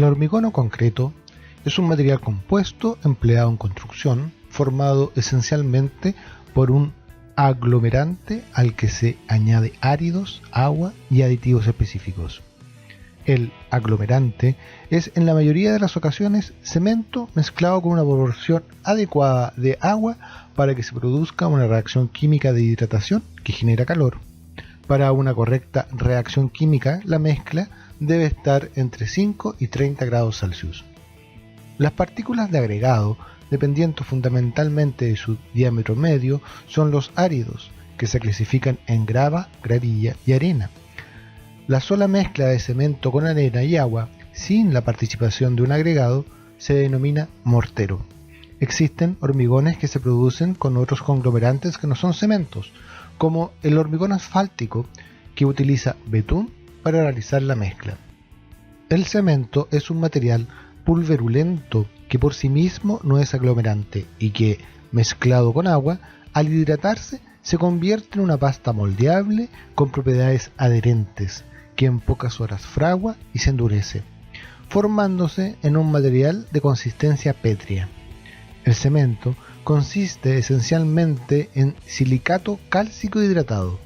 hormigón o concreto es un material compuesto empleado en construcción, formado esencialmente por un aglomerante al que se añade áridos, agua y aditivos específicos. El aglomerante es en la mayoría de las ocasiones cemento mezclado con una proporción adecuada de agua para que se produzca una reacción química de hidratación que genera calor. Para una correcta reacción química, la mezcla debe estar entre 5 y 30 grados Celsius. Las partículas de agregado, dependiendo fundamentalmente de su diámetro medio, son los áridos, que se clasifican en grava, gravilla y arena. La sola mezcla de cemento con arena y agua, sin la participación de un agregado, se denomina mortero. Existen hormigones que se producen con otros conglomerantes que no son cementos, como el hormigón asfáltico, que utiliza betún para realizar la mezcla. El cemento es un material pulverulento que por sí mismo no es aglomerante y que, mezclado con agua, al hidratarse se convierte en una pasta moldeable con propiedades adherentes, que en pocas horas fragua y se endurece, formándose en un material de consistencia pétrea. El cemento consiste esencialmente en silicato cálcico hidratado.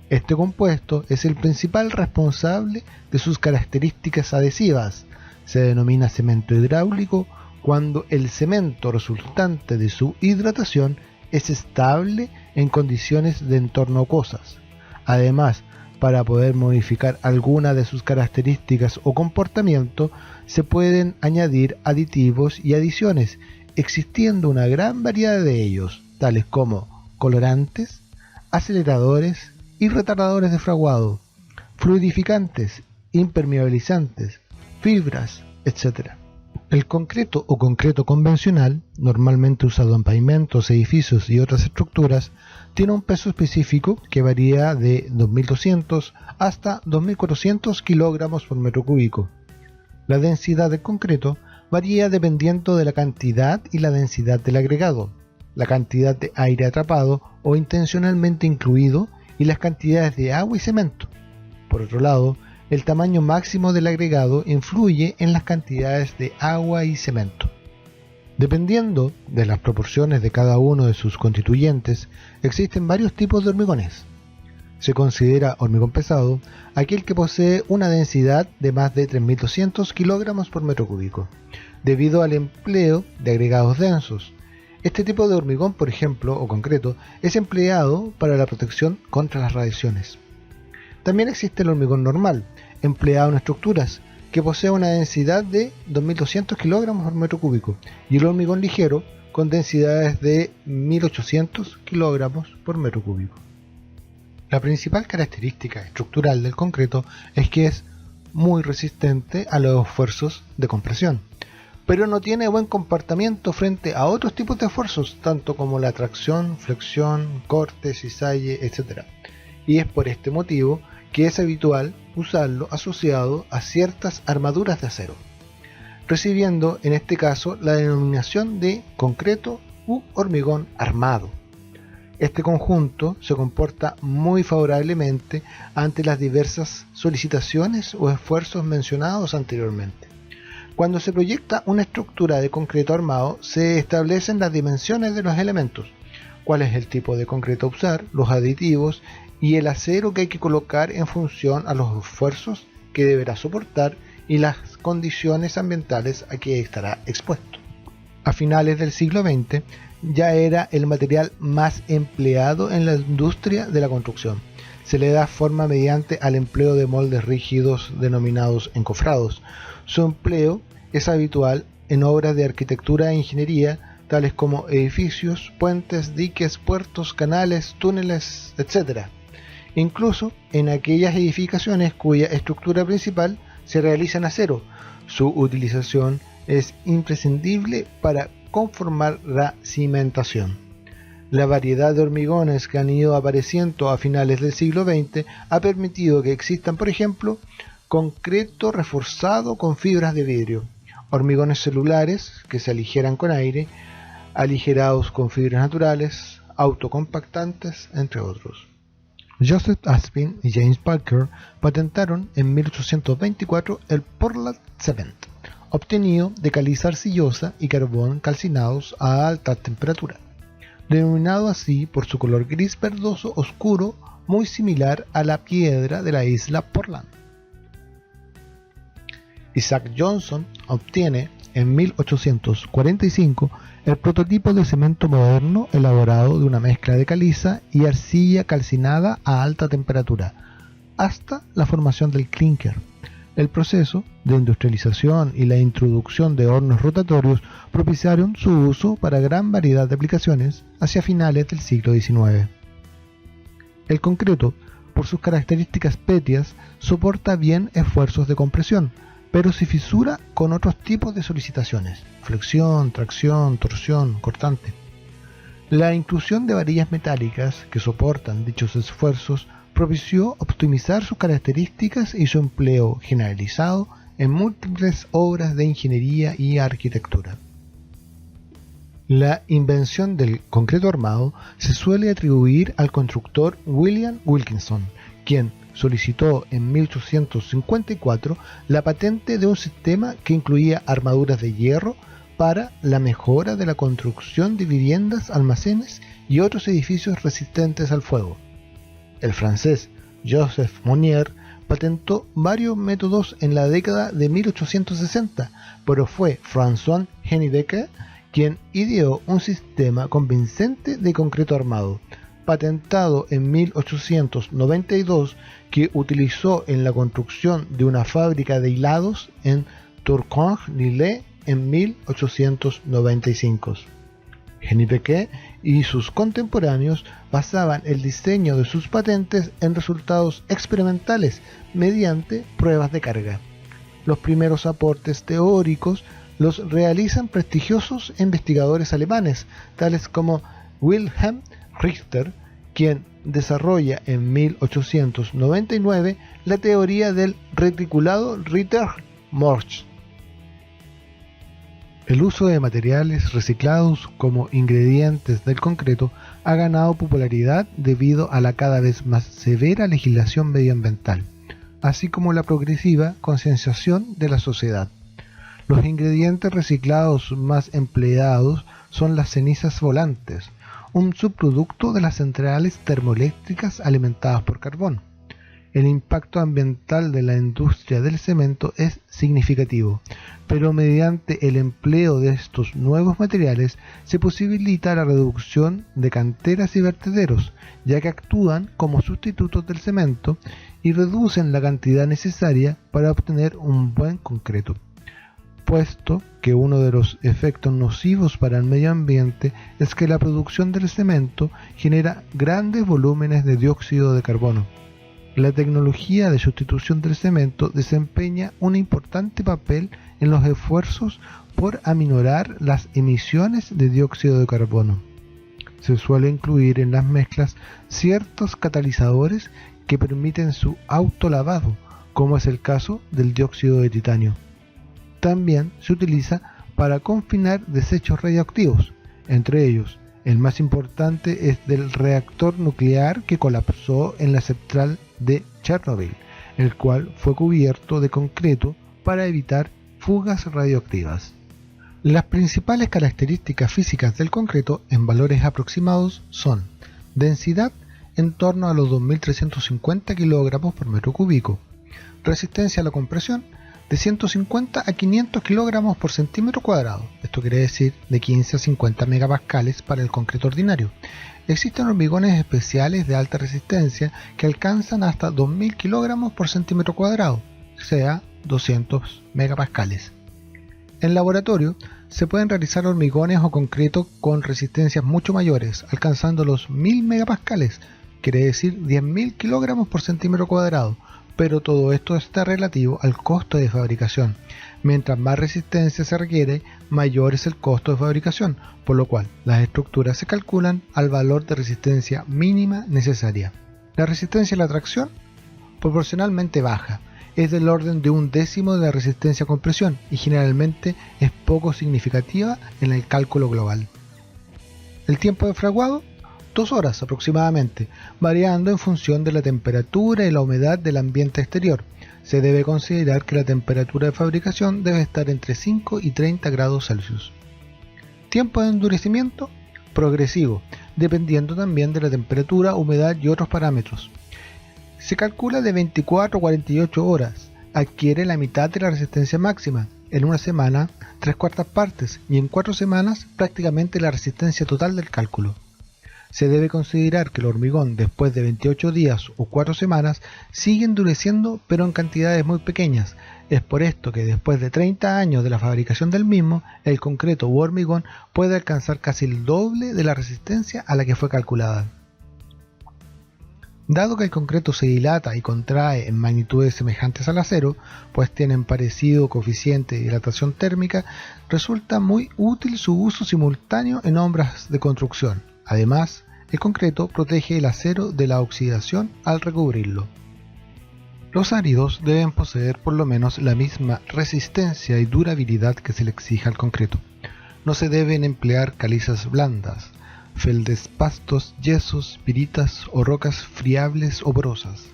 Este compuesto es el principal responsable de sus características adhesivas. Se denomina cemento hidráulico cuando el cemento resultante de su hidratación es estable en condiciones de entorno acuosas. Además, para poder modificar alguna de sus características o comportamiento, se pueden añadir aditivos y adiciones, existiendo una gran variedad de ellos, tales como colorantes, aceleradores y retardadores de fraguado, fluidificantes, impermeabilizantes, fibras, etc. El concreto o concreto convencional, normalmente usado en pavimentos, edificios y otras estructuras, tiene un peso específico que varía de 2.200 hasta 2.400 kilogramos por metro cúbico. La densidad del concreto varía dependiendo de la cantidad y la densidad del agregado, la cantidad de aire atrapado o intencionalmente incluido y las cantidades de agua y cemento. Por otro lado, el tamaño máximo del agregado influye en las cantidades de agua y cemento. Dependiendo de las proporciones de cada uno de sus constituyentes, existen varios tipos de hormigones. Se considera hormigón pesado aquel que posee una densidad de más de 3.200 kilogramos por metro cúbico, debido al empleo de agregados densos. Este tipo de hormigón, por ejemplo, o concreto, es empleado para la protección contra las radiaciones. También existe el hormigón normal, empleado en estructuras, que posee una densidad de 2.200 kilogramos por metro cúbico, y el hormigón ligero, con densidades de 1.800 kilogramos por metro cúbico. La principal característica estructural del concreto es que es muy resistente a los esfuerzos de compresión, pero no tiene buen comportamiento frente a otros tipos de esfuerzos, tanto como la tracción, flexión, corte, cisalle, etc. Y es por este motivo que es habitual usarlo asociado a ciertas armaduras de acero, recibiendo en este caso la denominación de concreto u hormigón armado. Este conjunto se comporta muy favorablemente ante las diversas solicitaciones o esfuerzos mencionados anteriormente. Cuando se proyecta una estructura de concreto armado, se establecen las dimensiones de los elementos, cuál es el tipo de concreto a usar, los aditivos y el acero que hay que colocar en función a los esfuerzos que deberá soportar y las condiciones ambientales a que estará expuesto. A finales del siglo XX ya era el material más empleado en la industria de la construcción. Se le da forma mediante al empleo de moldes rígidos denominados encofrados. Su empleo es habitual en obras de arquitectura e ingeniería, tales como edificios, puentes, diques, puertos, canales, túneles, etc. Incluso en aquellas edificaciones cuya estructura principal se realiza en acero. Su utilización es imprescindible para conformar la cimentación. La variedad de hormigones que han ido apareciendo a finales del siglo XX ha permitido que existan, por ejemplo, concreto reforzado con fibras de vidrio, hormigones celulares que se aligeran con aire, aligerados con fibras naturales, autocompactantes, entre otros. Joseph Aspin y James Parker patentaron en 1824 el Portland Cement, obtenido de caliza arcillosa y carbón calcinados a alta temperatura, denominado así por su color gris verdoso oscuro muy similar a la piedra de la isla Portland. Isaac Johnson obtiene en 1845 el prototipo de cemento moderno elaborado de una mezcla de caliza y arcilla calcinada a alta temperatura, hasta la formación del clinker. El proceso de industrialización y la introducción de hornos rotatorios propiciaron su uso para gran variedad de aplicaciones hacia finales del siglo XIX. El concreto, por sus características pétreas, soporta bien esfuerzos de compresión, pero se fisura con otros tipos de solicitaciones: flexión, tracción, torsión, cortante. La inclusión de varillas metálicas que soportan dichos esfuerzos propició optimizar sus características y su empleo generalizado en múltiples obras de ingeniería y arquitectura. La invención del concreto armado se suele atribuir al constructor William Wilkinson, quien solicitó en 1854 la patente de un sistema que incluía armaduras de hierro para la mejora de la construcción de viviendas, almacenes y otros edificios resistentes al fuego. El francés Joseph Monnier patentó varios métodos en la década de 1860, pero fue François-Henri Becquet quien ideó un sistema convincente de concreto armado, patentado en 1892, que utilizó en la construcción de una fábrica de hilados en Tourcoing-Lillet en 1895. Henri Becquet y sus contemporáneos basaban el diseño de sus patentes en resultados experimentales mediante pruebas de carga. Los primeros aportes teóricos los realizan prestigiosos investigadores alemanes, tales como Wilhelm Richter, quien desarrolla en 1899 la teoría del reticulado Ritter-Morsch. El uso de materiales reciclados como ingredientes del concreto ha ganado popularidad debido a la cada vez más severa legislación medioambiental, así como la progresiva concienciación de la sociedad. Los ingredientes reciclados más empleados son las cenizas volantes, un subproducto de las centrales termoeléctricas alimentadas por carbón. El impacto ambiental de la industria del cemento es significativo, pero mediante el empleo de estos nuevos materiales se posibilita la reducción de canteras y vertederos, ya que actúan como sustitutos del cemento y reducen la cantidad necesaria para obtener un buen concreto, puesto que uno de los efectos nocivos para el medio ambiente es que la producción del cemento genera grandes volúmenes de dióxido de carbono. La tecnología de sustitución del cemento desempeña un importante papel en los esfuerzos por aminorar las emisiones de dióxido de carbono. Se suele incluir en las mezclas ciertos catalizadores que permiten su autolavado, como es el caso del dióxido de titanio. También se utiliza para confinar desechos radioactivos, entre ellos el más importante es del reactor nuclear que colapsó en la central de Chernobyl, el cual fue cubierto de concreto para evitar fugas radioactivas. Las principales características físicas del concreto en valores aproximados son: densidad en torno a los 2.350 kg por metro cúbico, resistencia a la compresión de 150 a 500 kg por centímetro cuadrado, esto quiere decir de 15 a 50 megapascales para el concreto ordinario. Existen hormigones especiales de alta resistencia que alcanzan hasta 2000 kg por centímetro cuadrado, o sea 200 megapascales. En laboratorio se pueden realizar hormigones o concreto con resistencias mucho mayores, alcanzando los 1000 megapascales, quiere decir 10.000 kg por centímetro cuadrado, pero todo esto está relativo al costo de fabricación. Mientras más resistencia se requiere, mayor es el costo de fabricación, por lo cual las estructuras se calculan al valor de resistencia mínima necesaria. La resistencia a la tracción, proporcionalmente baja, es del orden de 1/10 de la resistencia a compresión y generalmente es poco significativa en el cálculo global. El tiempo de fraguado, 2 horas aproximadamente, variando en función de la temperatura y la humedad del ambiente exterior. Se debe considerar que la temperatura de fabricación debe estar entre 5 y 30 grados Celsius. Tiempo de endurecimiento progresivo, dependiendo también de la temperatura, humedad y otros parámetros. Se calcula de 24 a 48 horas. Adquiere la mitad de la resistencia máxima. En una semana, 3/4 partes, y en 4 semanas, prácticamente la resistencia total del cálculo. Se debe considerar que el hormigón, después de 28 días o 4 semanas, sigue endureciendo, pero en cantidades muy pequeñas. Es por esto que después de 30 años de la fabricación del mismo, el concreto u hormigón puede alcanzar casi el doble de la resistencia a la que fue calculada. Dado que el concreto se dilata y contrae en magnitudes semejantes al acero, pues tienen parecido coeficiente de dilatación térmica, resulta muy útil su uso simultáneo en obras de construcción. Además, el concreto protege el acero de la oxidación al recubrirlo. Los áridos deben poseer por lo menos la misma resistencia y durabilidad que se le exija al concreto. No se deben emplear calizas blandas, feldespastos, yesos, piritas o rocas friables o porosas.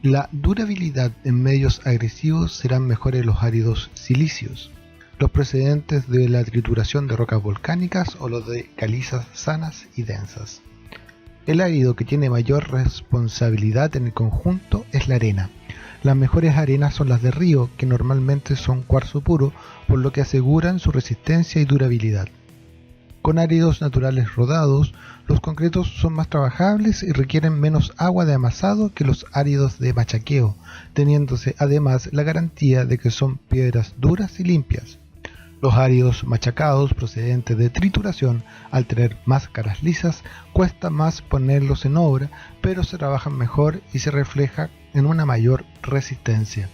La durabilidad en medios agresivos serán mejores los áridos silíceos, los procedentes de la trituración de rocas volcánicas o los de calizas sanas y densas. El árido que tiene mayor responsabilidad en el conjunto es la arena. Las mejores arenas son las de río, que normalmente son cuarzo puro, por lo que aseguran su resistencia y durabilidad. Con áridos naturales rodados, los concretos son más trabajables y requieren menos agua de amasado que los áridos de machaqueo, teniéndose además la garantía de que son piedras duras y limpias. Los áridos machacados procedentes de trituración, al tener máscaras lisas, cuesta más ponerlos en obra, pero se trabajan mejor y se refleja en una mayor resistencia.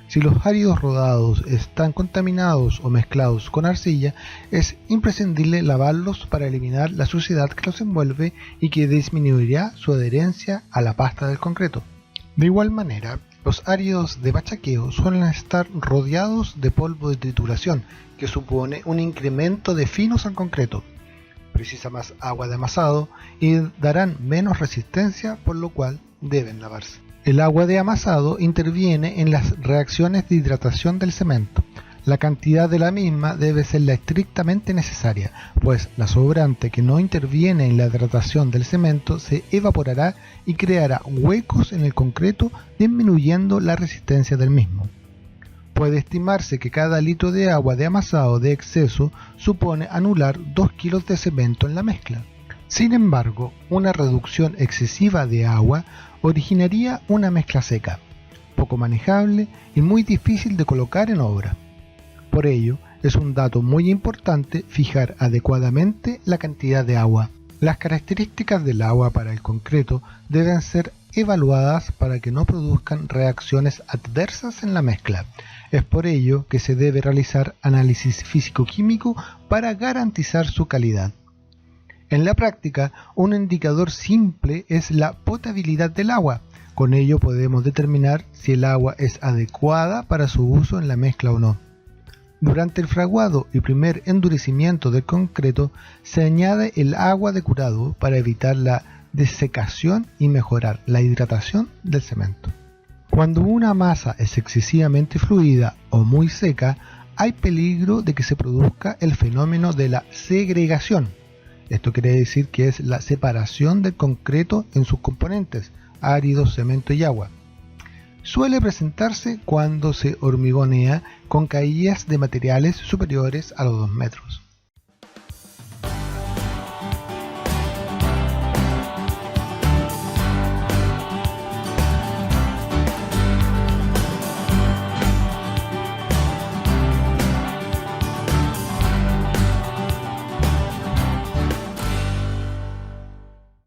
Si los áridos rodados están contaminados o mezclados con arcilla, es imprescindible lavarlos para eliminar la suciedad que los envuelve y que disminuirá su adherencia a la pasta del concreto. De igual manera, los áridos de machaqueo suelen estar rodeados de polvo de trituración, que supone un incremento de finos al concreto. Precisa más agua de amasado y darán menos resistencia, por lo cual deben lavarse. El agua de amasado interviene en las reacciones de hidratación del cemento. La cantidad de la misma debe ser la estrictamente necesaria, pues la sobrante que no interviene en la hidratación del cemento se evaporará y creará huecos en el concreto, disminuyendo la resistencia del mismo. Puede estimarse que cada litro de agua de amasado de exceso supone anular 2 kilos de cemento en la mezcla. Sin embargo, una reducción excesiva de agua originaría una mezcla seca, poco manejable y muy difícil de colocar en obra. Por ello, es un dato muy importante fijar adecuadamente la cantidad de agua. Las características del agua para el concreto deben ser evaluadas para que no produzcan reacciones adversas en la mezcla. Es por ello que se debe realizar análisis físico-químico para garantizar su calidad. En la práctica, un indicador simple es la potabilidad del agua. Con ello podemos determinar si el agua es adecuada para su uso en la mezcla o no. Durante el fraguado y primer endurecimiento del concreto se añade el agua de curado para evitar la desecación y mejorar la hidratación del cemento. Cuando una masa es excesivamente fluida o muy seca, hay peligro de que se produzca el fenómeno de la segregación. Esto quiere decir que es la separación del concreto en sus componentes, árido, cemento y agua. Suele presentarse cuando se hormigonea con caídas de materiales superiores a los 2 metros.